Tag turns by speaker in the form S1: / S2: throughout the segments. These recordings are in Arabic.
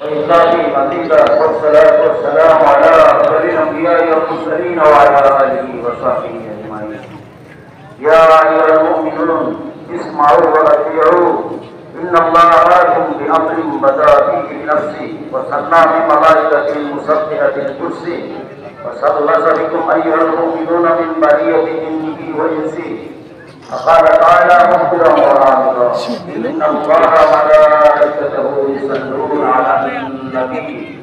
S1: وإطلاق مزيدا والصلاة والسلام على أفضل الأنبياء والمرسلين وعلى آله وصحبه أجمعين. يا أيها المؤمنون اسمعوا وأطيعوا إن الله آمر بأمر بدأ فيه بنفسه وثنى بملائكة المسبحة الكرسي وثلث بكم أيها المؤمنون من برية جنه وإنسه. فقال تعالى مخبرا وعامرا إن الله وملائكته يصلون على النبي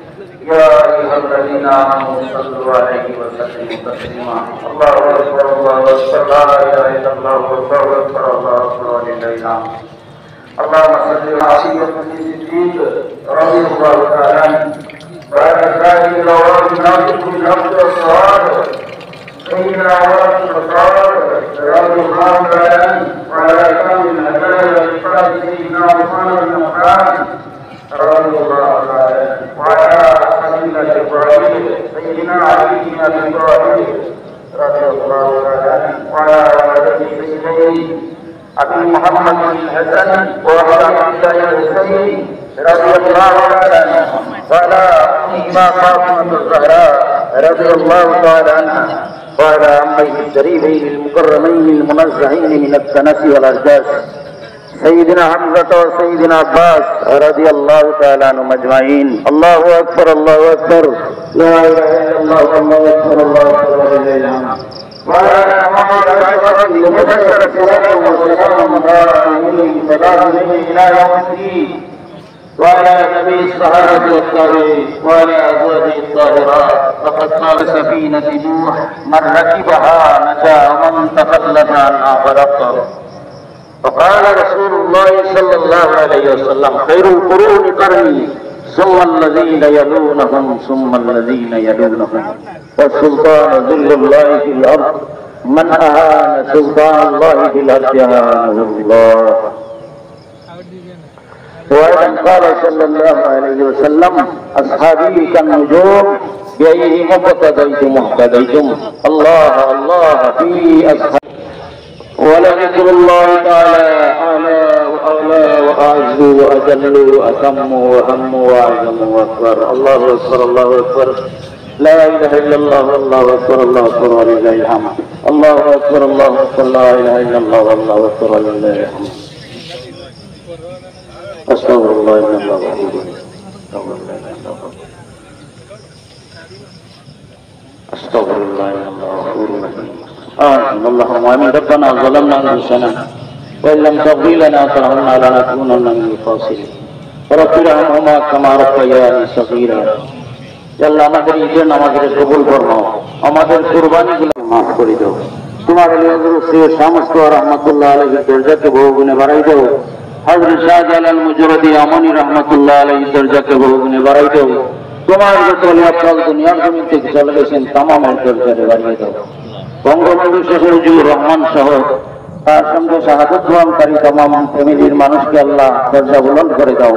S1: يا أيها الذين آمنوا صلوا عليه وسلموا تسليما. الله أكبر الله أكبر لا إله إلا الله والله أكبر الله أكبر ولله الحمد. اللهم صل على سيدنا الصديق رضي الله تعالى عنه وعلى سائر الأوراق الناطق بالحق والصواب سيدنا عوام الخطاب رضي الله تعالى عنه وعلى إمام الهدايا والإفراد سيدنا عثمان بن عفان رضي الله تعالى عنه وعلى خليفة إبراهيم سيدنا علي بن أبي طالب رضي الله تعالى عنه وعلى ولده سيدنا أبي محمد بن الحسن وعلى عبد الحسين رضي الله تعالى عنه وعلى أمهما فاطمة الزهراء رضي الله تعالى عنها وعلى عميه الشريفين المكرمين المنزهين من الدنس والأجداث سيدنا حمزة وسيدنا عباس رضي الله تعالى عنهم أجمعين. الله أكبر الله أكبر لا إله إلا الله والله أكبر الله أكبر ولله الحمد. وعلى محمد المبشر سلام وسلام إلى يوم الدين وعلى جميع الصحابة والتابعين وعلى أزواجه الطاهرات. فقد قال سفينة نوح من ركبها نجا ومن تخلف عنها غرق. وقال رسول الله صلى الله عليه وسلم خير القرون قرني ثم الذين يلونهم ثم الذين يلونهم والسلطان ذل الله في الأرض من أهان سلطان الله في الأرض أهانه الله. وأيضا قال صلى الله عليه وسلم أصحابي كالنجوم بأيهم اقتديتم اهتديتم. الله الله في أصحابي ولذكر الله تعالى أعلى وأولى وأعز وأجل وأتم وأهم وأعظم وأكبر. الله أكبر الله أكبر لا إله إلا الله والله أكبر الله أكبر ولله الحمد. الله أكبر الله أكبر لا إله إلا الله والله أكبر ولله الحمد. أستغفر الله إن الله غفور أستغفر الله إن الله غفور رحيم. اللهم آمين. ربنا ظلمنا أنفسنا وإن لم تغفر لنا وترحمنا لنكونن من الخاسرين. رب ارحمهما كما ربياني صغيرا. আল্লাহ আমাদের ঈদের নামাজের কবুল ফরমাও, আমাদের কুরবানিগুলো মাফ করে দাও। তোমার সমস্ত রহমতুল্লাহ আলাইহির দরজাকে বহুগুণে বাড়াই দাও। হযরত শাহজালাল মুজরদি আমনি রহমতুল্লাহ আলাইহির দরজাকে বহুগুণে বাড়াই দাও। তোমার যত আফজাল দুনিয়ার জমিন থেকে চলে গেছেন তামামের দরজাকে বাড়িয়ে দাও। বঙ্গবন্ধু শেখ মুজিবুর রহমান সহ তার সঙ্গে শাহাদাত গ্রহণকারী তামাম ফ্যামিলির মানুষকে আল্লাহ দরজা বুলন্দ করে দাও।